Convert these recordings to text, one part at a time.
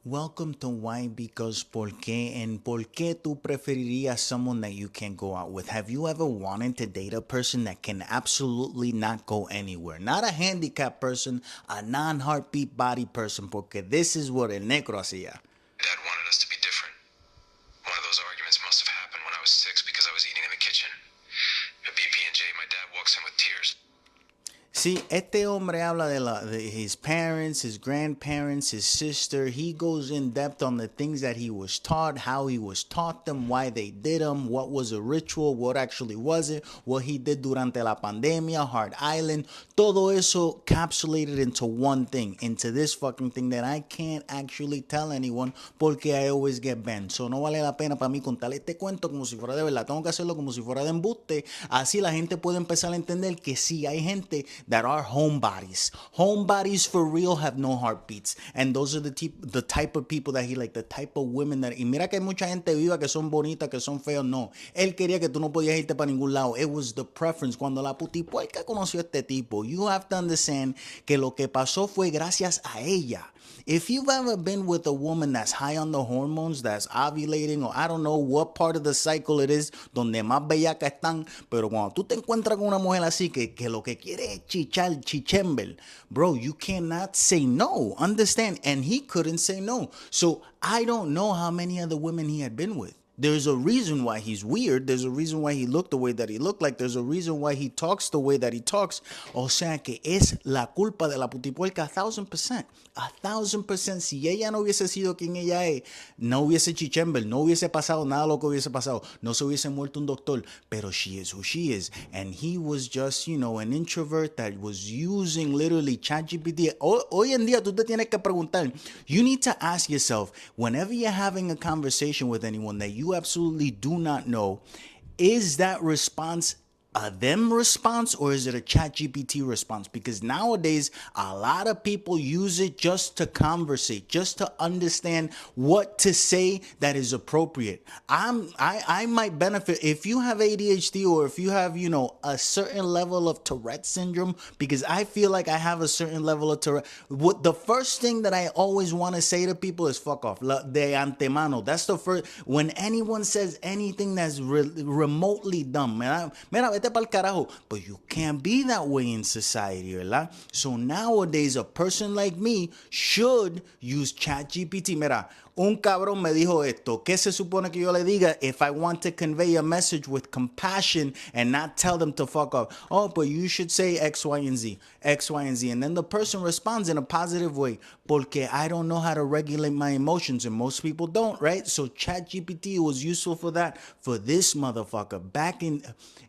Welcome to Why Because Porqué and por qué tú preferirías someone that you can't go out with. Have you ever wanted to date a person that can absolutely not go anywhere? Not a handicapped person, a non-heartbeat body person, porque this is what el negro hacía. Dad wanted us to be different. One of those arguments must have happened when I was 6 because I was eating in the kitchen. At BP&J, my dad walks in with tears. Sí, este hombre habla de his parents, his grandparents, his sister. He goes in depth on the things that he was taught, how he was taught them, why they did them, what was a ritual, what actually was it, what he did durante la pandemia, Hard Island. Todo eso capsulated into one thing, into this fucking thing that I can't actually tell anyone porque I always get banned. So no vale la pena para mí contar este cuento como si fuera de verdad. Tengo que hacerlo como si fuera de embuste. Así la gente puede empezar a entender que sí hay gente that are homebodies. Homebodies for real have no heartbeats. And those are the type of people that he like, the type of women that... Y mira que hay mucha gente viva que son bonitas, que son feos. No. Él quería que tú no podías irte para ningún lado. It was the preference. Cuando la putipuerca conoció a este tipo, you have to understand que lo que pasó fue gracias a ella. If you've ever been with a woman that's high on the hormones, that's ovulating, or I don't know what part of the cycle it is, donde más bellacas están, pero cuando tú te encuentras con una mujer así que lo que quiere es chichar, chichembel, bro, you cannot say no. Understand? And he couldn't say no. So I don't know how many other women he had been with. There's a reason why he's weird. There's a reason why he looked the way that he looked like. There's a reason why he talks the way that he talks. O sea que es la culpa de la putipuerca 1,000%. 1,000%. Si ella no hubiese sido quien ella es, no hubiese chichembel, no hubiese pasado nada lo que hubiese pasado. No se hubiese muerto un doctor. Pero she is who she is. And he was just, you know, an introvert that was using literally ChatGPT. Hoy en día tú te tienes que preguntar. You need to ask yourself, whenever you're having a conversation with anyone that you absolutely do not know, is that response a them response or is it a chat GPT response? Because nowadays a lot of people use it just to conversate, just to understand what to say that is appropriate. I might benefit if you have ADHD or if you have, you know, a certain level of Tourette syndrome, because I feel like I have a certain level of Tourette. What the first thing that I always want to say to people is fuck off. De antemano. That's the first. When anyone says anything that's remotely dumb, mira, vete pa'l carajo. But you can't be that way in society, ¿verdad? So nowadays, a person like me should use ChatGPT. Mira, un cabrón me dijo esto. ¿Qué se supone que yo le diga if I want to convey a message with compassion and not tell them to fuck off? Oh, but you should say X, Y, and Z. X, Y, and Z. And then the person responds in a positive way. Porque I don't know how to regulate my emotions, and most people don't, right? So ChatGPT was useful for that. For this motherfucker,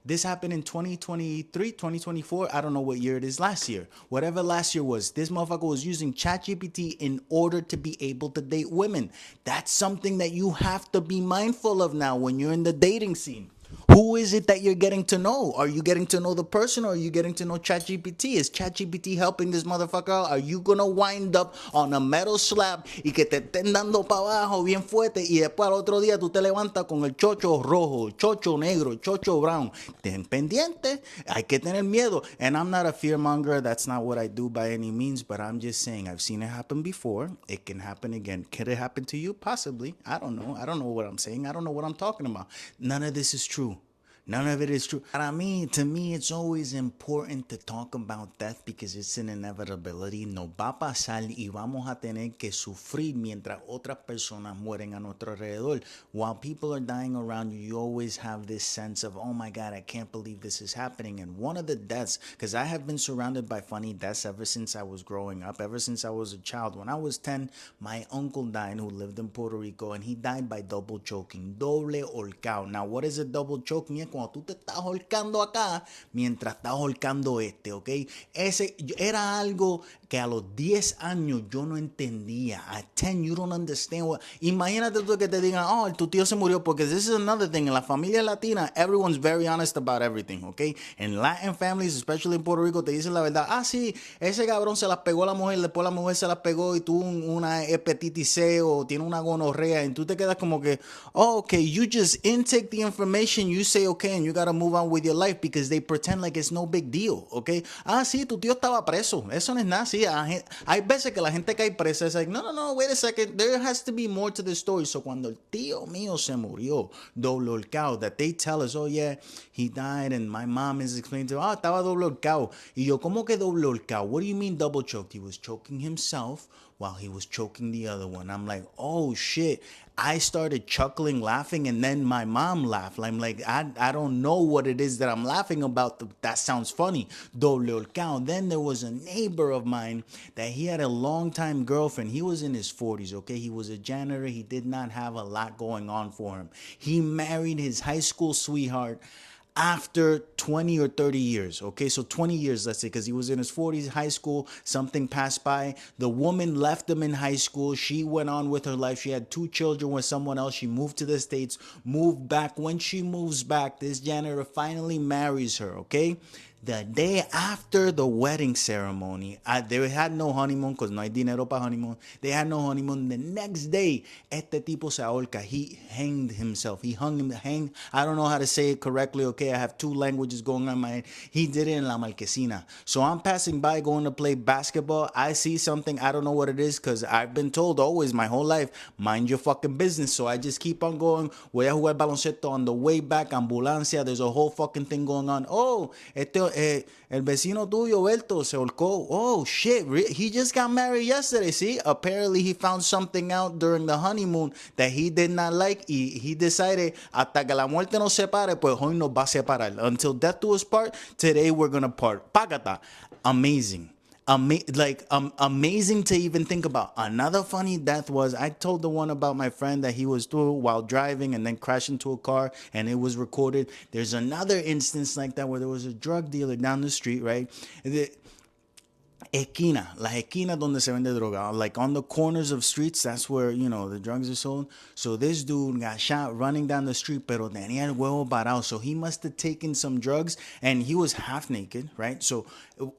this happened in 2023, 2024. I don't know what year it is last year. Whatever last year was, this motherfucker was using ChatGPT in order to be able to date women. That's something that you have to be mindful of now when you're in the dating scene. Who is it that you're getting to know? Are you getting to know the person or are you getting to know ChatGPT? Is ChatGPT helping this motherfucker out? Are you gonna wind up on a metal slab y que te estén dando para abajo bien fuerte y después al otro día tú te levantas con el chocho rojo, chocho negro, chocho brown? Ten pendiente. Hay que tener miedo. And I'm not a fearmonger. That's not what I do by any means, but I'm just saying I've seen it happen before. It can happen again. Can it happen to you? Possibly. I don't know. I don't know what I'm saying. I don't know what I'm talking about. None of this is true. None of it is true. Para mí, to me, it's always important to talk about death because it's an inevitability. Nos va a pasar y vamos a tener que sufrir mientras otras personas mueren a nuestro alrededor. While people are dying around you, you always have this sense of, oh my God, I can't believe this is happening. And one of the deaths, because I have been surrounded by funny deaths ever since I was growing up, ever since I was a child. When I was 10, my uncle died who lived in Puerto Rico, and he died by double choking. Doble holcao. Now, what is a double choking? Cuando tú te estás holcando acá mientras estás holcando este, ¿ok? Ese era algo que a los 10 años yo no entendía. At 10 you don't understand what... Imagínate tú que te digan, oh, tu tío se murió, porque this is another thing. En la familia latina, everyone's very honest about everything, ¿ok? En Latin families, especially in Puerto Rico, te dicen la verdad. Ah, sí, ese cabrón se las pegó a la mujer, después la mujer se las pegó y tuvo una hepatitis C o tiene una gonorrea, y tú te quedas como que, oh, okay, you just intake the information, you say, okay, okay, and you gotta move on with your life because they pretend like it's no big deal, okay? Ah, sí, tu tío estaba preso. Eso no es nada, sí. Hay veces que la gente cae presa. It's like, no, wait a second. There has to be more to the story. So cuando el tío mío se murió, doblolcao, that they tell us, oh yeah, he died, and my mom is explaining to, estaba doblolcao. Y yo, ¿cómo que doblolcao? What do you mean double choked? He was choking himself while he was choking the other one. I'm like, oh shit. I started chuckling, laughing, and then my mom laughed. I'm like, I don't know what it is that I'm laughing about. That sounds funny. Doble count. Then there was a neighbor of mine that he had a long-time girlfriend. He was in his 40s, okay? He was a janitor. He did not have a lot going on for him. He married his high school sweetheart after 20 or 30 years, okay? So 20 years, let's say, because he was in his 40s, high school, something passed by. The woman left him in high school. She went on with her life. She had 2 children with someone else. She moved to the States, moved back. When she moves back, this janitor finally marries her, okay? The day after the wedding ceremony, they had no honeymoon because no hay dinero para honeymoon. They had no honeymoon. The next day, este tipo se ahorca. He hanged himself. He hanged. I don't know how to say it correctly, okay? I have 2 languages going on in my head. He did it in La Marquesina. So I'm passing by going to play basketball. I see something. I don't know what it is because I've been told always my whole life, mind your fucking business. So I just keep on going. Voy a jugar baloncesto on the way back. Ambulancia. There's a whole fucking thing going on. Oh, el vecino tuyo, Berto, se ahorcó. Oh, shit. He just got married yesterday. See? Apparently, he found something out during the honeymoon that he did not like. He decided, hasta que la muerte nos separe, pues hoy nos va a separar. Until death do us part, today we're gonna part. Pagata. Amazing. Amazing to even think about. Another funny death was, I told the one about my friend that he was through while driving and then crashed into a car and it was recorded. There's another instance like that where there was a drug dealer down the street, right? Las esquinas donde se vende droga, like on the corners of streets, that's where, you know, the drugs are sold. So this dude got shot running down the street, pero tenía el huevo parado. So he must have taken some drugs and he was half naked, right? So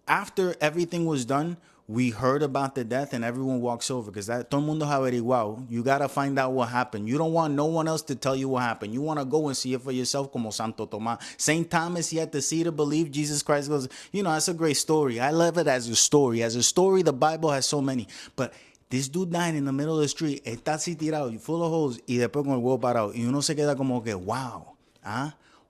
after everything was done, we heard about the death and everyone walks over because that todo el mundo ha averiguado. You got to find out what happened. You don't want no one else to tell you what happened. You want to go and see it for yourself como Santo Tomás. St. Thomas, he had to see to believe. Jesus Christ goes, you know, that's a great story. I love it as a story. As a story, the Bible has so many. But this dude died in the middle of the street. Está así tirado, full of holes, y después con el huevo parado. Y uno se queda como que, wow.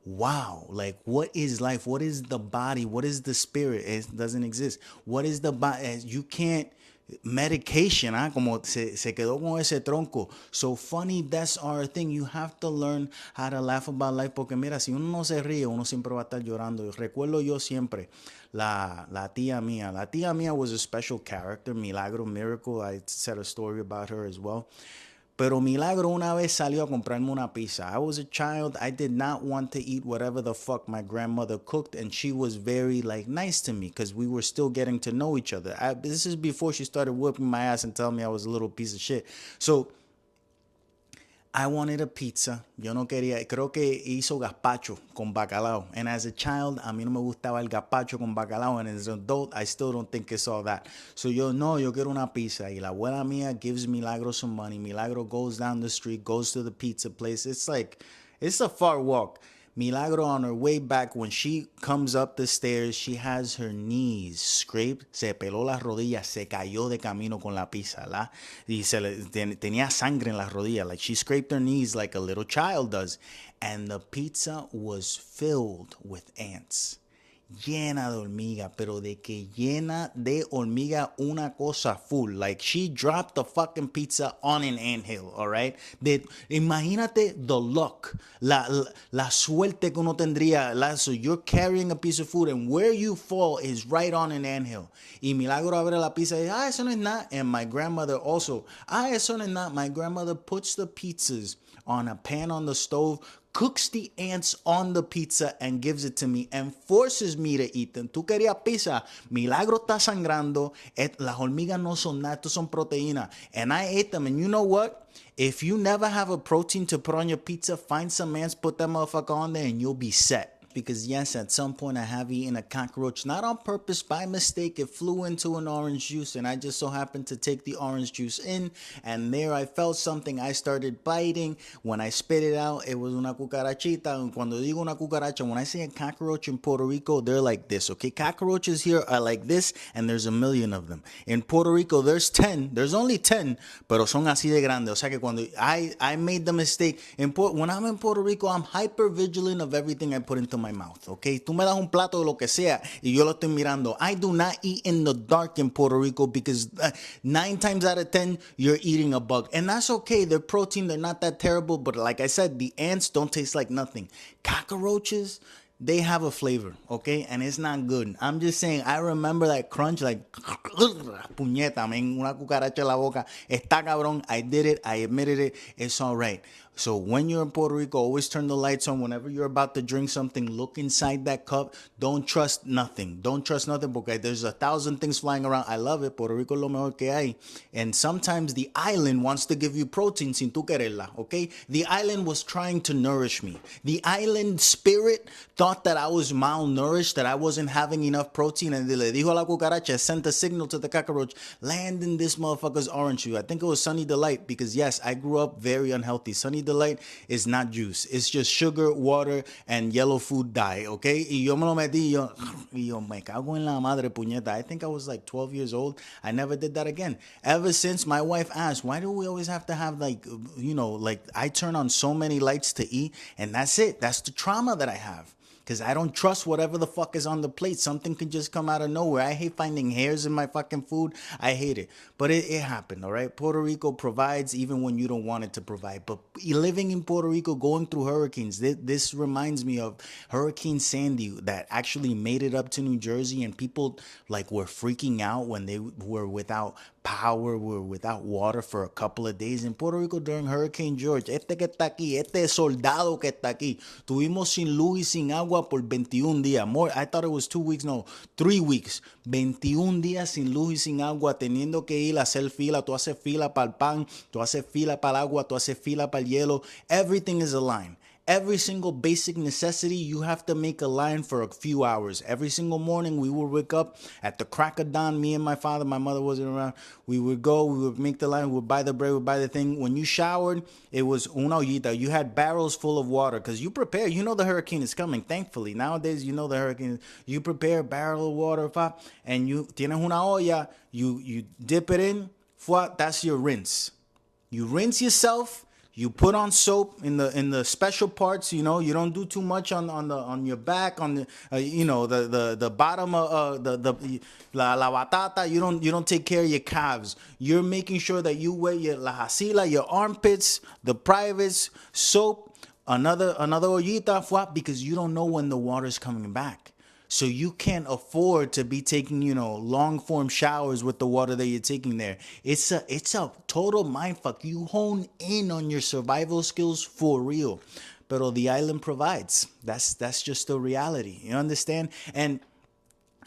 Wow, like what is life? What is the body? What is the spirit? It doesn't exist. What is the body? You can't, medication, como se quedó con ese tronco. So funny deaths are a thing. You have to learn how to laugh about life, porque mira, si uno no se ríe, uno siempre va a estar llorando. Recuerdo yo siempre, la tía mía. La tía mía was a special character, Milagro, Miracle. I said a story about her as well. Pero Milagro una vez salió a comprarme una pizza. I was a child. I did not want to eat whatever the fuck my grandmother cooked. And she was very like nice to me because we were still getting to know each other. This is before she started whooping my ass and telling me I was a little piece of shit. So I wanted a pizza. Yo no quería, creo que hizo gazpacho con bacalao. And as a child, a mí no me gustaba el gazpacho con bacalao. And as an adult, I still don't think it's all that. So yo quiero una pizza. Y la abuela mía gives Milagro some money. Milagro goes down the street, goes to the pizza place. It's a far walk. Milagro on her way back, when she comes up the stairs, she has her knees scraped, se peló las rodillas, se cayó de camino con la pizza, ¿la? Y tenía sangre en las rodillas, like she scraped her knees like a little child does. And the pizza was filled with ants. Llena de hormiga, pero de que llena de hormiga una cosa full. Like she dropped the fucking pizza on an anthill, all right? Imagínate the luck, la suerte que uno tendría. So you're carrying a piece of food and where you fall is right on an anthill. Y Milagro abre la pizza y eso no es nada. And my grandmother also, eso no es nada. My grandmother puts the pizzas on a pan on the stove, cooks the ants on the pizza and gives it to me and forces me to eat them. Tú querías pizza, Milagro está sangrando, las hormigas no son nada, estos son proteínas. And I ate them, and you know what? If you never have a protein to put on your pizza, find some ants, put that motherfucker on there, and you'll be set. because yes, at some point I have eaten a cockroach, not on purpose, by mistake. It flew into an orange juice, and I just so happened to take the orange juice in, and there I felt something. I started biting. When I spit it out, it was una cucarachita. And cuando digo una cucaracha, when I say a cockroach in Puerto Rico, they're like this, okay? Cockroaches here are like this, and there's a million of them. In Puerto Rico, there's 10. There's only 10, pero son así de grande. O sea que cuando I made the mistake, when I'm in Puerto Rico, I'm hyper vigilant of everything I put into my mouth, okay? Tú me das un plato de lo que sea, y yo lo estoy mirando. I do not eat in the dark in Puerto Rico, because 9 times out of 10, you're eating a bug. And that's okay. They're protein. They're not that terrible. But like I said, the ants don't taste like nothing. Cockroaches, they have a flavor, okay? And it's not good. I'm just saying, I remember that crunch, like, puñeta, man, una cucaracha en la boca. Está cabrón. I did it. I admitted it. It's all right. So when you're in Puerto Rico, always turn the lights on. Whenever you're about to drink something, look inside that cup. Don't trust nothing. Don't trust nothing, because there's 1,000 things flying around. I love it. Puerto Rico es lo mejor que hay. And sometimes the island wants to give you protein sin tú quererla, okay? The island was trying to nourish me. The island spirit thought that I was malnourished, that I wasn't having enough protein, and le dijo a la cucaracha, sent a signal to the cockroach, land in this motherfucker's orange juice. I think it was Sunny Delight, because yes, I grew up very unhealthy. Sunny Delight is not juice. It's just sugar, water, and yellow food dye, okay? Y yo me lo metí, y yo me cago en la madre puñeta. I think I was like 12 years old. I never did that again. Ever since, my wife asked, why do we always have to have, like, you know, like, I turn on so many lights to eat, and that's it. That's the trauma that I have. Because I don't trust whatever the fuck is on the plate. Something can just come out of nowhere. I hate finding hairs in my fucking food. I hate it. But it happened, all right? Puerto Rico provides even when you don't want it to provide. But living in Puerto Rico, going through hurricanes, this reminds me of Hurricane Sandy that actually made it up to New Jersey, and people like were freaking out when they were without power, were without water for a couple of days. In Puerto Rico during Hurricane George, este que está aquí, este soldado que está aquí, tuvimos sin luz y sin agua por 21 días. More, I thought it was 2 weeks, no, 3 weeks. 21 días sin luz y sin agua, teniendo que ir a hacer fila. Tú haces fila para el pan, tú haces fila para el agua, tú haces fila para el hielo. Everything is a line. Every single basic necessity, you have to make a line for a few hours. Every single morning, we would wake up at the crack of dawn. Me and my father, my mother wasn't around. We would go, we would make the line, we would buy the bread, we would buy the thing. When you showered, it was una ollita. You had barrels full of water because you prepare. You know the hurricane is coming, thankfully. Nowadays, you know the hurricane. You prepare a barrel of water, and you tienes una olla, you dip it in, that's your rinse. You rinse yourself. You put on soap in the special parts, you know. You don't do too much on your back, on the you know, the bottom of la batata. You don't take care of your calves. You're making sure that you wear your la jacila, your armpits, the privates, soap, another ollita, because you don't know when the water's coming back. So you can't afford to be taking, you know, long form showers with the water that you're taking there. It's a total mindfuck. You hone in on your survival skills for real. But the island provides. That's just the reality. You understand? And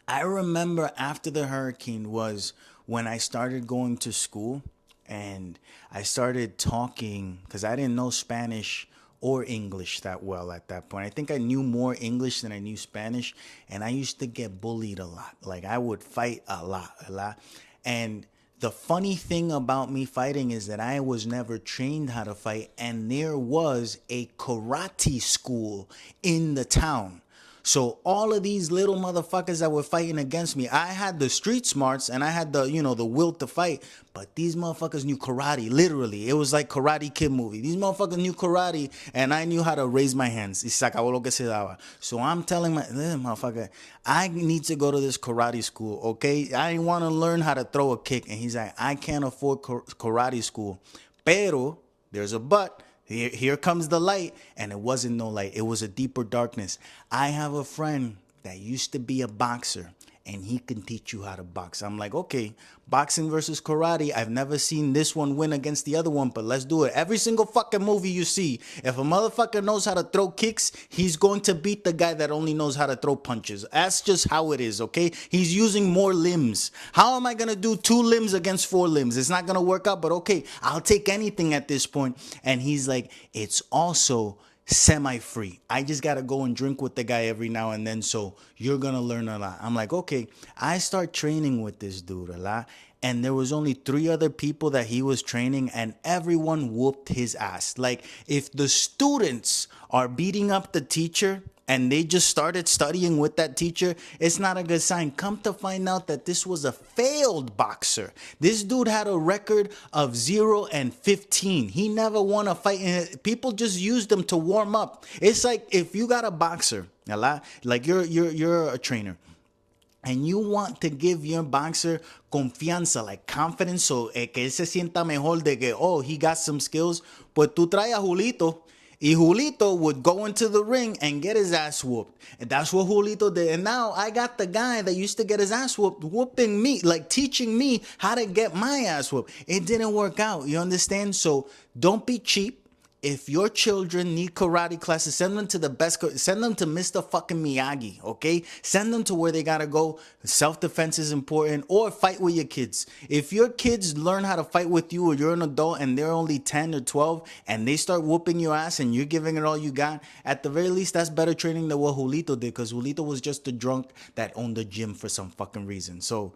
I remember after the hurricane was when I started going to school, and I started talking, because I didn't know Spanish or English that well at that point. I think I knew more English than I knew Spanish, and I used to get bullied a lot. Like, I would fight a lot. And the funny thing about me fighting is that I was never trained how to fight, and there was a karate school in the town. So all of these little motherfuckers that were fighting against me, I had the street smarts and I had the, you know, the will to fight. But these motherfuckers knew karate, literally. It was like Karate Kid movie. These motherfuckers knew karate, and I knew how to raise my hands. Y se acabó lo que se daba. So I'm telling listen, motherfucker, I need to go to this karate school, okay? I want to learn how to throw a kick. And he's like, I can't afford karate school. Pero, there's a but. Here comes the light, and it wasn't no light. It was a deeper darkness. I have a friend that used to be a boxer, and he can teach you how to box. I'm like, okay, boxing versus karate. I've never seen this one win against the other one, but let's do it. Every single fucking movie you see, if a motherfucker knows how to throw kicks, he's going to beat the guy that only knows how to throw punches. That's just how it is, okay? He's using more limbs. How am I going to do 2 limbs against 4 limbs? It's not going to work out, but okay, I'll take anything at this point. And he's like, it's also semi-free. I just gotta go and drink with the guy every now and then, so you're gonna learn a lot. I'm like, okay. I start training with this dude a lot, and there was only 3 other people that he was training, and everyone whooped his ass. Like, if the students are beating up the teacher and they just started studying with that teacher, it's not a good sign. Come to find out that this was a failed boxer. This dude had a record of 0-15. He never won a fight. People just used him to warm up. It's like if you got a boxer, like you're a trainer, and you want to give your boxer confianza, like confidence, so que él se sienta mejor de que, oh, he got some skills, pues tú traes a Julito. Y Julito would go into the ring and get his ass whooped. And that's what Julito did. And now I got the guy that used to get his ass whooped, whooping me, like teaching me how to get my ass whooped. It didn't work out. You understand? So don't be cheap. If your children need karate classes, send them to the best. Send them to Mr. fucking Miyagi, okay? Send them to where they gotta go. Self-defense is important, or fight with your kids. If your kids learn how to fight with you, or you're an adult and they're only 10 or 12, and they start whooping your ass and you're giving it all you got, at the very least, that's better training than what Julito did, because Julito was just a drunk that owned the gym for some fucking reason. So,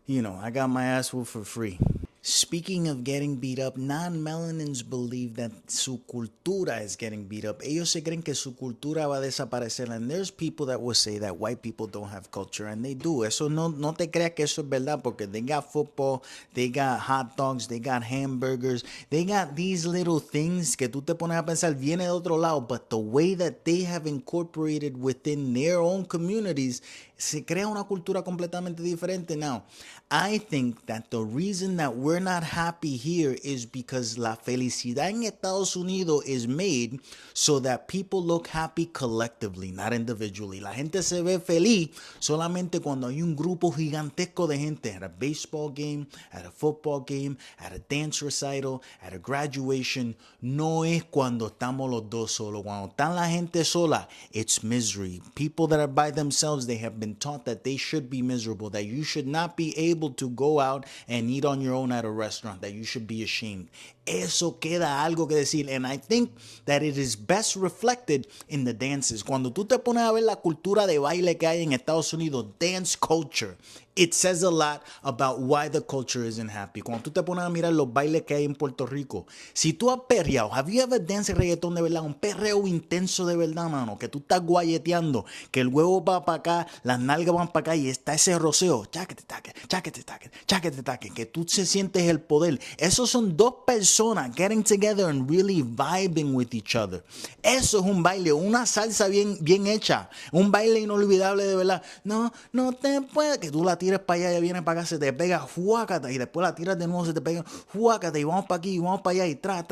I got my ass whooped for free. Speaking of getting beat up, non-melanins believe that su cultura is getting beat up. Ellos se creen que su cultura va a desaparecer. And there's people that will say that white people don't have culture, and they do. Eso no te creas que eso es verdad, porque they got football, they got hot dogs, they got hamburgers, they got these little things que tú te pones a pensar, viene de otro lado, but the way that they have incorporated within their own communities, se crea una cultura completamente diferente. Now, I think that the reason that we're not happy here is because la felicidad en Estados Unidos is made so that people look happy collectively, not individually. La gente se ve feliz solamente cuando hay un grupo gigantesco de gente at a baseball game, at a football game, at a dance recital, at a graduation. No es cuando estamos los dos solos. Cuando está la gente sola, it's misery. People that are by themselves, they have been taught that they should be miserable, that you should not be able to go out and eat on your own at a restaurant, that you should be ashamed. Eso queda algo que decir. And I think that it is best reflected in the dances. Cuando tú te pones a ver la cultura de baile que hay en Estados Unidos, dance culture, it says a lot about why the culture isn't happy. Cuando tú te pones a mirar los bailes que hay en Puerto Rico, si tú has perreado, have you ever danced reggaetón de verdad? Un perreo intenso de verdad, mano, que tú estás guayeteando, que el huevo va para acá, las nalgas van para acá y está ese roceo, cháquete, táquete, cháquete, táquete, cháquete, táquete, que tú se sientes el poder. Esos son dos personas getting together and really vibing with each other. Eso es un baile, una salsa bien hecha, un baile inolvidable de verdad. No te puedes, que tú la tires para allá, ya viene para acá, se te pega, fuácata, y después la tiras de nuevo, se te pega, fuácata, y vamos para aquí, y vamos para allá, y tra.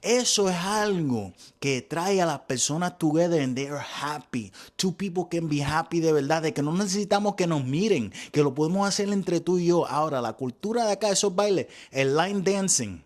Eso es algo que trae a las personas together and they are happy. Two people can be happy de verdad, de que no necesitamos que nos miren, que lo podemos hacer entre tú y yo. Ahora, la cultura de acá, esos bailes, el line dancing,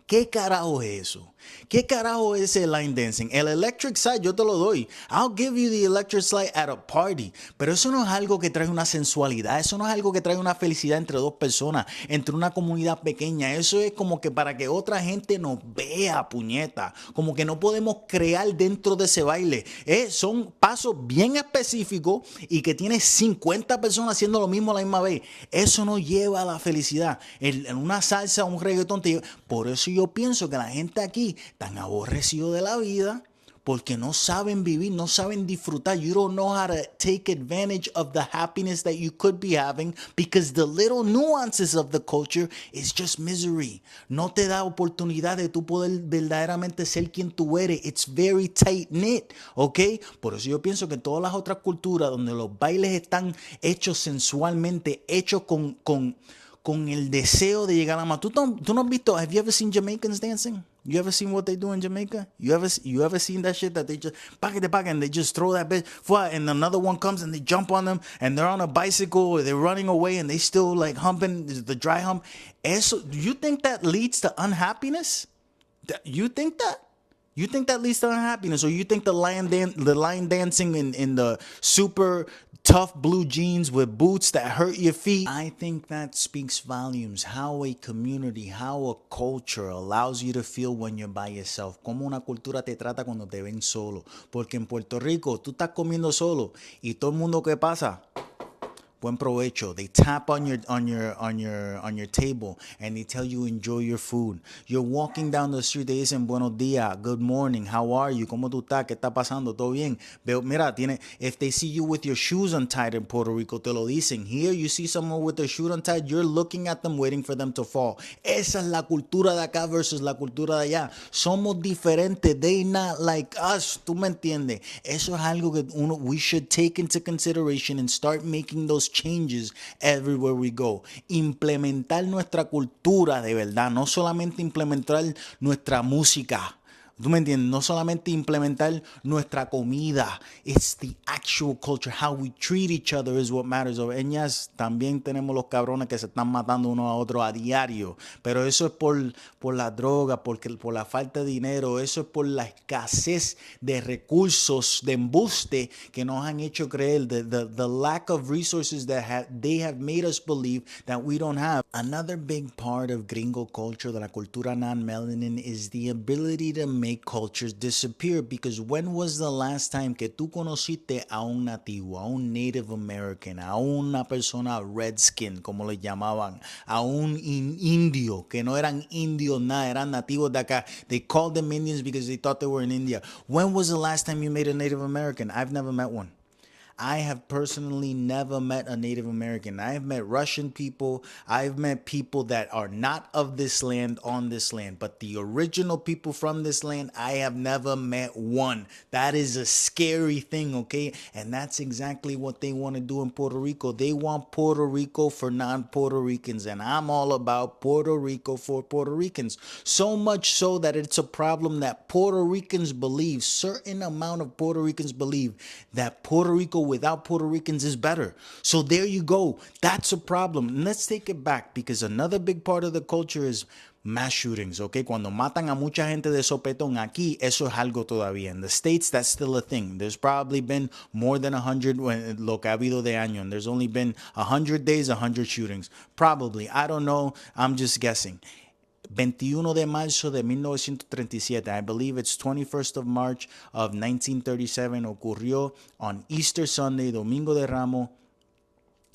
¿qué carajo es eso? ¿Qué carajo es el line dancing? El electric slide yo te lo doy. I'll give you the electric slide at a party. Pero eso no es algo que trae una sensualidad. Eso no es algo que trae una felicidad entre dos personas, entre una comunidad pequeña. Eso es como que para que otra gente nos vea, puñeta. Como que no podemos crear dentro de ese baile. Son pasos bien específicos y que tienes 50 personas haciendo lo mismo a la misma vez. Eso no lleva a la felicidad. En una salsa, un reggaetón te lleva. Por eso yo pienso que la gente aquí tan aborrecido de la vida porque no saben vivir, no saben disfrutar. You don't know how to take advantage of the happiness that you could be having because the little nuances of the culture is just misery. No te da oportunidad de tú poder verdaderamente ser quien tú eres. It's very tight knit, ¿ok? Por eso yo pienso que todas las otras culturas donde los bailes están hechos sensualmente, hechos con el deseo de llegar a más. ¿Tú no has visto? Have you ever seen Jamaicans dancing? You ever seen what they do in Jamaica? You ever seen that shit that they just pack and they just throw that bitch and another one comes and they jump on them and they're on a bicycle or they're running away and they still like humping the dry hump. Eso, do you think that leads to unhappiness? You think that? You think that leads to unhappiness, or you think the line dancing in the super tough blue jeans with boots that hurt your feet. I think that speaks volumes. How a community, how a culture allows you to feel when you're by yourself. Como una cultura te trata cuando te ven solo. Porque en Puerto Rico tú estás comiendo solo y todo el mundo que pasa, buen provecho. They tap on your table and they tell you enjoy your food. You're walking down the street, they dicen buenos días, good morning, how are you, cómo tú estás, qué está pasando, todo bien. Pero mira, if they see you with your shoes untied in Puerto Rico, te lo dicen. Here you see someone with their shoes untied, you're looking at them waiting for them to fall. Esa es la cultura de acá versus la cultura de allá. Somos diferentes. They not like us. ¿Tú me entiendes? Eso es algo que we should take into consideration and start making those changes everywhere we go. Implementar nuestra cultura de verdad, no solamente implementar nuestra música. ¿Tú me entiendes? No solamente implementar nuestra comida. It's the actual culture. How we treat each other is what matters. En yes, también tenemos los cabrones que se están matando uno a otro a diario. Pero eso es por la droga, por la falta de dinero. Eso es por la escasez de recursos, de embuste que nos han hecho creer. The lack of resources that they have made us believe that we don't have. Another big part of gringo culture, de la cultura non-melanin, is the ability to make cultures disappear. Because when was the last time que tú conociste a un nativo, a un Native American, a una persona redskin, como le llamaban, a un indio, que no eran indios nada, eran nativos de acá? They called them Indians because they thought they were in India. When was the last time you met a Native American? I've never met one. I have personally never met a Native American. I have met Russian people. I've met people that are not of this land on this land. But the original people from this land, I have never met one. That is a scary thing, okay? And that's exactly what they want to do in Puerto Rico. They want Puerto Rico for non-Puerto Ricans. And I'm all about Puerto Rico for Puerto Ricans. So much so that it's a problem that Puerto Ricans believe, certain amount of Puerto Ricans believe that Puerto Rico without Puerto Ricans is better. So there you go. That's a problem. And let's take it back, because another big part of the culture is mass shootings, okay? Cuando matan a mucha gente de sopetón, aquí eso es algo todavía. In the States, that's still a thing. There's probably been more than 100, lo que ha habido de año, and there's only been 100 days, 100 shootings. Probably. I don't know. I'm just guessing. 21 de marzo de 1937, I believe it's 21st of March of 1937, ocurrió on Easter Sunday, Domingo de Ramos,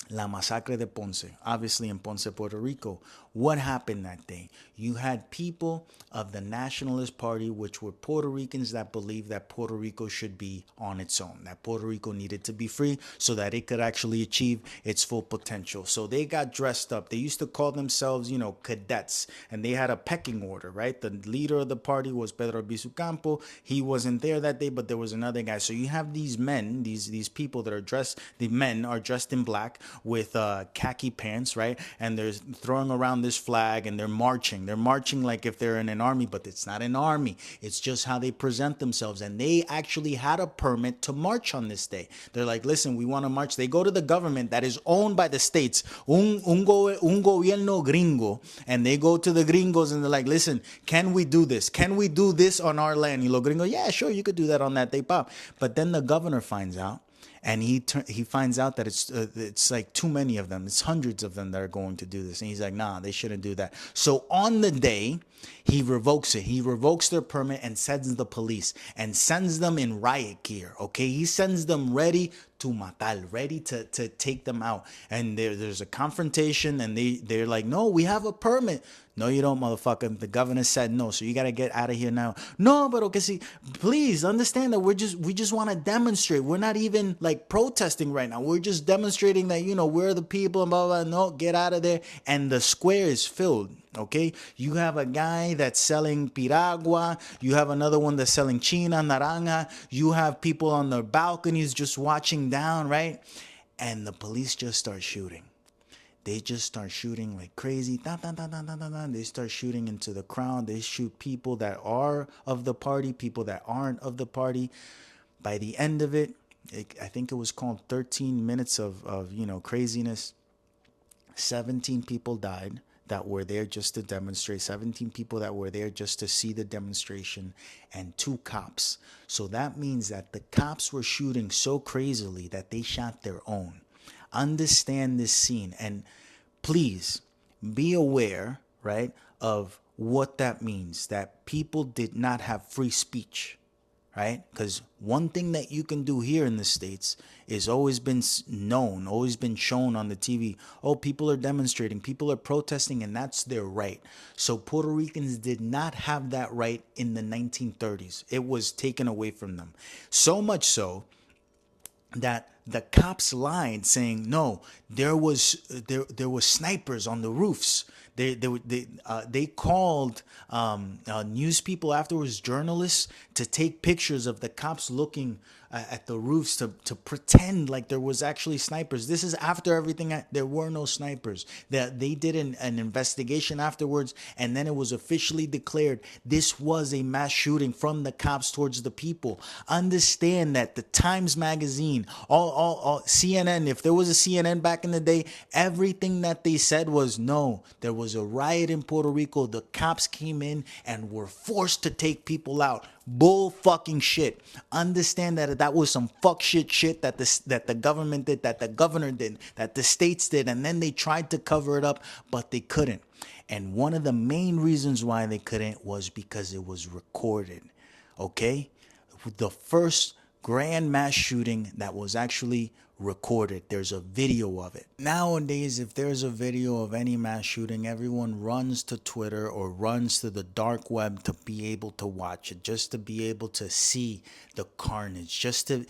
la masacre de Ponce, obviously in Ponce, Puerto Rico. What happened that day? You had people of the Nationalist Party, which were Puerto Ricans that believed that Puerto Rico should be on its own, that Puerto Rico needed to be free so that it could actually achieve its full potential. So they got dressed up. They used to call themselves, cadets, and they had a pecking order, right? The leader of the party was Pedro Bisucampo. He wasn't there that day, but there was another guy. So you have these men, these people that are dressed, the men are dressed in black with khaki pants, right? And they're throwing around this flag and they're marching. They're marching like if they're in an army, but it's not an army. It's just how they present themselves. And they actually had a permit to march on this day. They're like, listen, we want to march. They go to the government that is owned by the states, un gobierno gringo, and they go to the gringos and they're like, listen, can we do this? Can we do this on our land? Y los gringos, yeah, sure, you could do that on that day, pop. But then the governor finds out. And he finds out that it's like too many of them. It's hundreds of them that are going to do this. And he's like, nah, they shouldn't do that. So on the day, he revokes it. He revokes their permit and sends the police and sends them in riot gear, okay? He sends them ready to matar, ready to take them out. And there's a confrontation and they're like, no, we have a permit. No, you don't, motherfucker. The governor said no, so you got to get out of here now. No, but okay, see, please understand that we just want to demonstrate. We're not even like protesting right now. We're just demonstrating that, we're the people and blah, blah, blah. No, get out of there. And the square is filled. Okay, you have a guy that's selling piragua. You have another one that's selling china, naranja. You have people on their balconies just watching down, right? And the police just start shooting. They just start shooting like crazy. They start shooting into the crowd. They shoot people that are of the party, people that aren't of the party. By the end of it, I think it was called 13 minutes of craziness. 17 people died. that were there just to demonstrate, 17 people that were there just to see the demonstration, and 2 cops. So that means that the cops were shooting so crazily that they shot their own. Understand this scene, and please be aware, right, of what that means, that people did not have free speech, right? Because one thing that you can do here in the States is always been known, always been shown on the TV. Oh, people are demonstrating, people are protesting, and that's their right. So Puerto Ricans did not have that right in the 1930s. It was taken away from them. So much so that the cops lied, saying no, there was snipers on the roofs. They called news people afterwards, journalists, to take pictures of the cops looking at the roofs to pretend like there was actually snipers. This is after everything. There were no snipers. They did an investigation afterwards, and then it was officially declared this was a mass shooting from the cops towards the people. Understand that the Times Magazine, all CNN, if there was a CNN back in the day, everything that they said was no, there was a riot in Puerto Rico. The cops came in and were forced to take people out. Bull fucking shit. Understand that was some fuck shit that the government did, that the governor did, that the states did, and then they tried to cover it up, but they couldn't. And one of the main reasons why they couldn't was because it was recorded. Okay? The first grand mass shooting that was actually recorded. There's a video of it. Nowadays, if there's a video of any mass shooting, everyone runs to Twitter or runs to the dark web to be able to watch it, just to be able to see the carnage, just to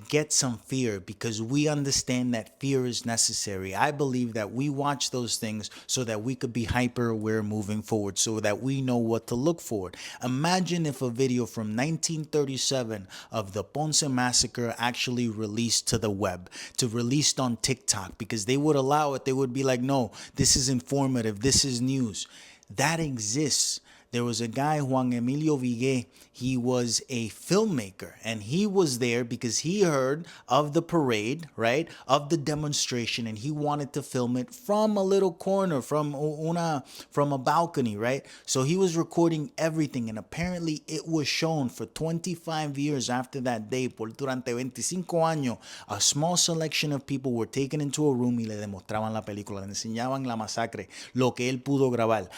get some fear, because we understand that fear is necessary. I believe that we watch those things so that we could be hyper aware moving forward, so that we know what to look for. Imagine if a video from 1937 of the Ponce massacre actually released to the web, to released on TikTok, because they would allow it. They would be like, no, this is informative, this is news. That exists. There was a guy, Juan Emilio Vigué. He was a filmmaker, and he was there because he heard of the parade, right, of the demonstration, and he wanted to film it from a little corner, from a balcony, right? So he was recording everything, and apparently it was shown for 25 years after that day. Durante 25 años, a small selection of people were taken into a room y le demostraban la película, le enseñaban la masacre, lo que él pudo grabar.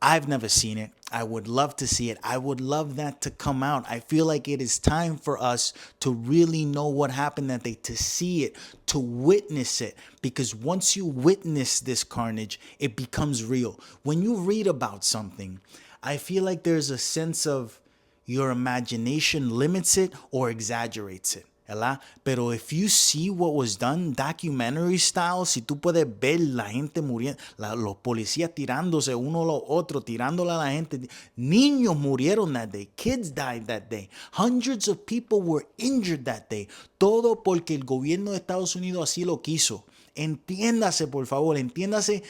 I've never seen it. I would love to see it. I would love that to come out. I feel like it is time for us to really know what happened that day, to see it, to witness it. Because once you witness this carnage, it becomes real. When you read about something, I feel like there's a sense of your imagination limits it or exaggerates it. ¿Verdad? Pero if you see what was done, documentary style, si tú puedes ver la gente muriendo, los policías tirándose uno a los otros, tirándole a la gente, niños murieron that day, kids died that day, hundreds of people were injured that day, todo porque el gobierno de Estados Unidos así lo quiso. Entiéndase, por favor, entiéndase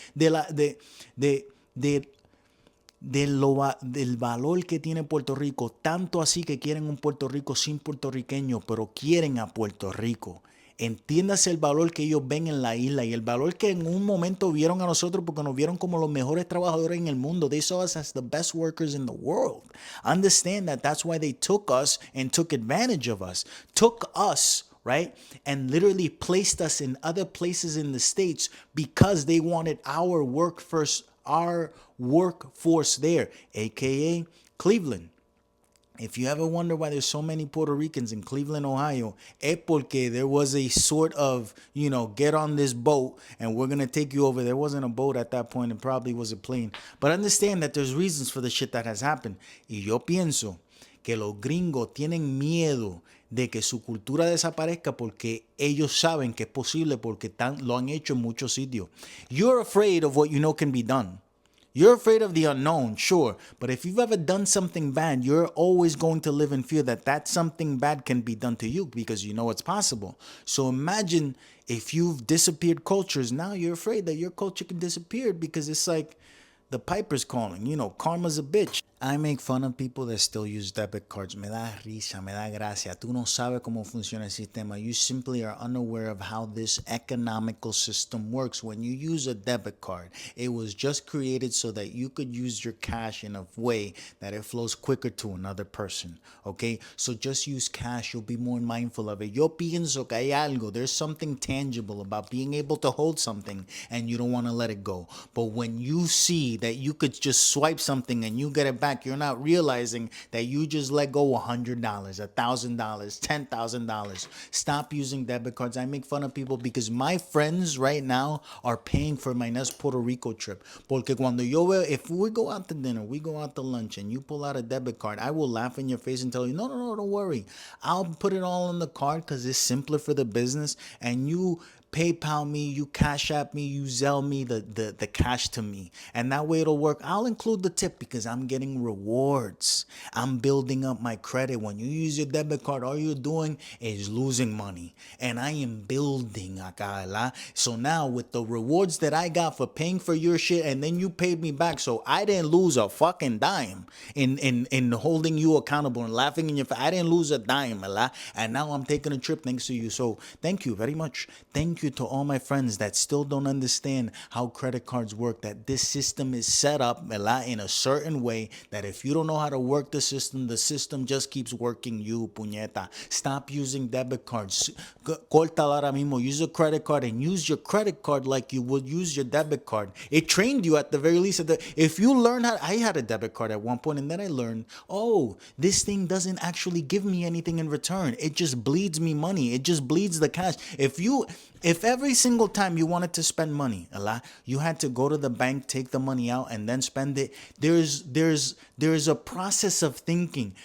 del valor que tiene Puerto Rico, tanto así que quieren un Puerto Rico sin puertorriqueños, pero quieren a Puerto Rico. Entiéndase el valor que ellos ven en la isla y el valor que en un momento vieron a nosotros, porque nos vieron como los mejores trabajadores en el mundo. They saw us as the best workers in the world. Understand that that's why they took us and took advantage of us. Took us, right, and literally placed us in other places in the States because they wanted our workforce there, aka Cleveland. If you ever wonder why there's so many Puerto Ricans in Cleveland, Ohio, es porque there was a sort of, get on this boat and we're going to take you over. There wasn't a boat at that point. It probably was a plane. But understand that there's reasons for the shit that has happened. Y yo pienso que los gringos tienen miedo de que su cultura desaparezca porque ellos saben que es posible porque lo han hecho en muchos sitios. You're afraid of what you know can be done. You're afraid of the unknown, sure, but if you've ever done something bad, you're always going to live in fear that something bad can be done to you because you know it's possible. So imagine if you've disappeared cultures, now you're afraid that your culture can disappear because it's like, The piper's calling. You know, karma's a bitch. I make fun of people that still use debit cards. Me da risa, me da gracia. Tú no sabes cómo funciona el sistema. You simply are unaware of how this economical system works. When you use a debit card, it was just created so that you could use your cash in a way that it flows quicker to another person. Okay? So just use cash. You'll be more mindful of it. Yo pienso que hay algo. There's something tangible about being able to hold something and you don't want to let it go. But when you see that you could just swipe something and you get it back, you're not realizing that you just let go $100, $1,000, $10,000. Stop using debit cards. I make fun of people because my friends right now are paying for my next Puerto Rico trip. Porque cuando yo veo, if we go out to dinner, we go out to lunch, and you pull out a debit card, I will laugh in your face and tell you, no, don't worry. I'll put it all on the card because it's simpler for the business, and you PayPal me, you Cash App me, you Zelle me the cash to me. And that way it'll work. I'll include the tip because I'm getting rewards. I'm building up my credit. When you use your debit card, all you're doing is losing money. And I am building acá, ¿verdad? So now with the rewards that I got for paying for your shit and then you paid me back, so I didn't lose a fucking dime in holding you accountable and laughing in your face. I didn't lose a dime, ¿verdad? And now I'm taking a trip thanks to you. So thank you very much. Thank you to all my friends that still don't understand how credit cards work, that this system is set up in a certain way that if you don't know how to work the system just keeps working you, puñeta. Stop using debit cards. Corta ahora mismo. Use a credit card and use your credit card like you would use your debit card. It trained you at the very least. If you learn how, I had a debit card at one point and then I learned, oh, this thing doesn't actually give me anything in return. It just bleeds me money. It just bleeds the cash. If every single time you wanted to spend money, you had to go to the bank, take the money out, and then spend it, there's a process of thinking.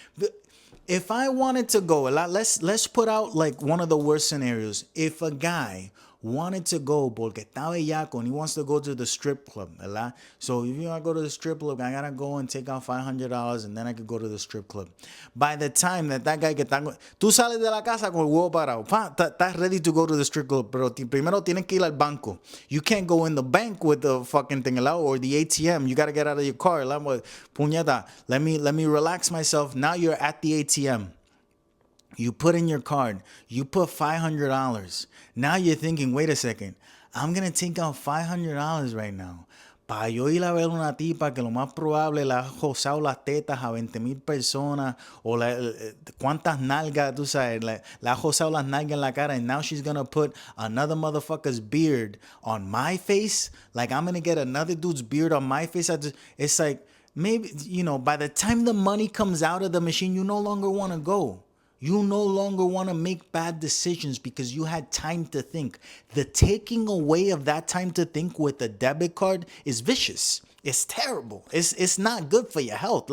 If I wanted to go, let's put out like one of the worst scenarios. If a guy wanted to go porque estaba bellaco and he wants to go to the strip club, ¿verdad? So if you want to go to the strip club, I gotta go and take out $500 and then I could go to the strip club. By the time that guy que está, tú sales de la casa con el huevo parado, estás ready to go to the strip club, pero primero tienes que ir al banco. You can't go in the bank with the fucking thing, or the ATM. You gotta get out of your car. Puñeta, let me relax myself. Now you're at the ATM. You put in your card. You put $500. Now you're thinking, wait a second. I'm going to take out $500 right now. Para yo ir a ver una tipa que lo más probable la ha josado las tetas a 20,000 personas. O cuántas nalgas, tú sabes. La ha josado las nalgas en la cara. And now she's going to put another motherfucker's beard on my face. Like I'm going to get another dude's beard on my face. It's like, maybe, by the time the money comes out of the machine, you no longer want to go. You no longer want to make bad decisions because you had time to think. The taking away of that time to think with a debit card is vicious. It's terrible. It's not good for your health.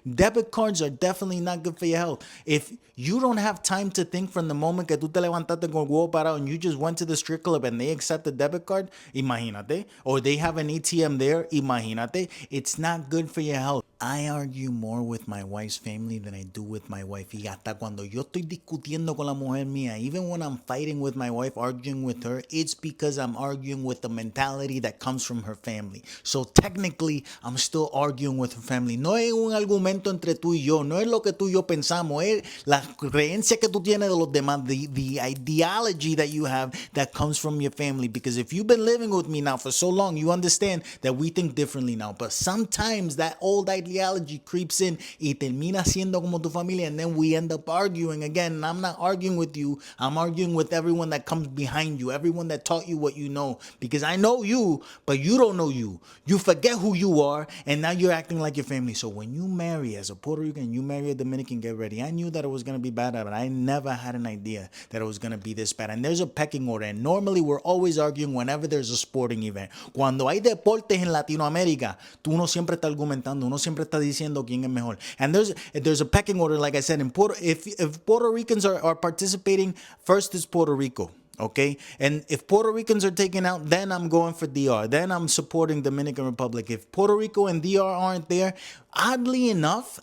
Debit cards are definitely not good for your health. If you don't have time to think from the moment que tú te levantaste con el huevo parado and you just went to the strip club and they accept a debit card, imagínate. Or they have an ATM there, imagínate. It's not good for your health. I argue more with my wife's family than I do with my wife. Y hasta cuando yo estoy discutiendo con la mujer mía, even when I'm fighting with my wife, arguing with her, it's because I'm arguing with the mentality that comes from her family. So technically, I'm still arguing with her family. No es un argumento entre tú y yo. No es lo que tú y yo pensamos. Es la creencia que tú tienes de los demás. The ideology that you have that comes from your family. Because if you've been living with me now for so long, you understand that we think differently now. But sometimes that old ideology creeps in y termina siendo como tu familia, and then we end up arguing again. And I'm not arguing with you. I'm arguing with everyone that comes behind you, everyone that taught you what you know. Because I know you, but you don't know you. You forget who you are, and now you're acting like your family. So when you marry as a Puerto Rican, you marry a Dominican, get ready. I knew that it was going to be bad, but I never had an idea that it was going to be this bad. And there's a pecking order. And normally we're always arguing whenever there's a sporting event. Cuando hay deportes en Latinoamérica, tú no siempre estás argumentando, uno siempre está diciendo quién es mejor. And there's a pecking order, like I said, if Puerto Ricans are participating, first is Puerto Rico. Okay, and if Puerto Ricans are taken out, then I'm going for DR. Then I'm supporting Dominican Republic. If Puerto Rico and DR aren't there, oddly enough,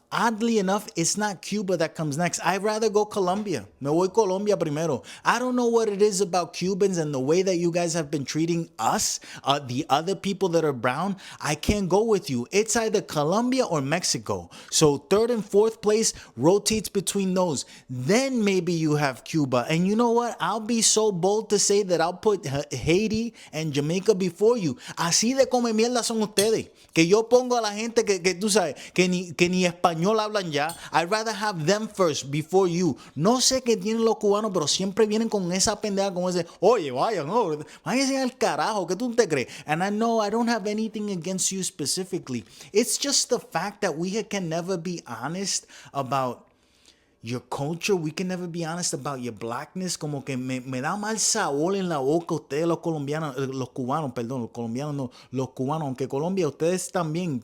it's not Cuba that comes next. I'd rather go Colombia. Me voy Colombia primero. I don't know what it is about Cubans and the way that you guys have been treating us, the other people that are brown. I can't go with you. It's either Colombia or Mexico. So third and fourth place rotates between those. Then maybe you have Cuba. And you know what? I'll be so bold to say that I'll put Haiti and Jamaica before you. Así de come mierda son ustedes. Que yo pongo a la gente que tú sabes, que ni español hablan ya. I'd rather have them first before you. No sé qué tienen los cubanos, pero siempre vienen con esa pendeja, como ese, oye, vayan, no, váyanse al carajo, ¿qué tú te crees? And I know I don't have anything against you specifically. It's just the fact that we can never be honest about your culture. We can never be honest about your blackness. Como que me da mal sabor en la boca ustedes los colombianos, los cubanos, perdón, los colombianos no, los cubanos, aunque Colombia, ustedes también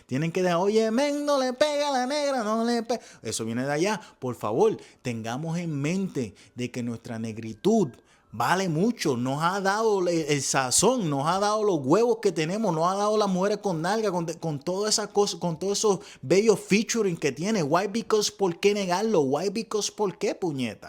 tienen que decir, oye, men, no le pega a la negra, no le pega. Eso viene de allá. Por favor, tengamos en mente de que nuestra negritud vale mucho, nos ha dado el sazón, nos ha dado los huevos que tenemos, nos ha dado las mujeres con nalga, con todas esas cosas, con todos esos bellos featuring que tiene. Why? Because, ¿por qué negarlo? Why? Because, ¿por qué, puñeta?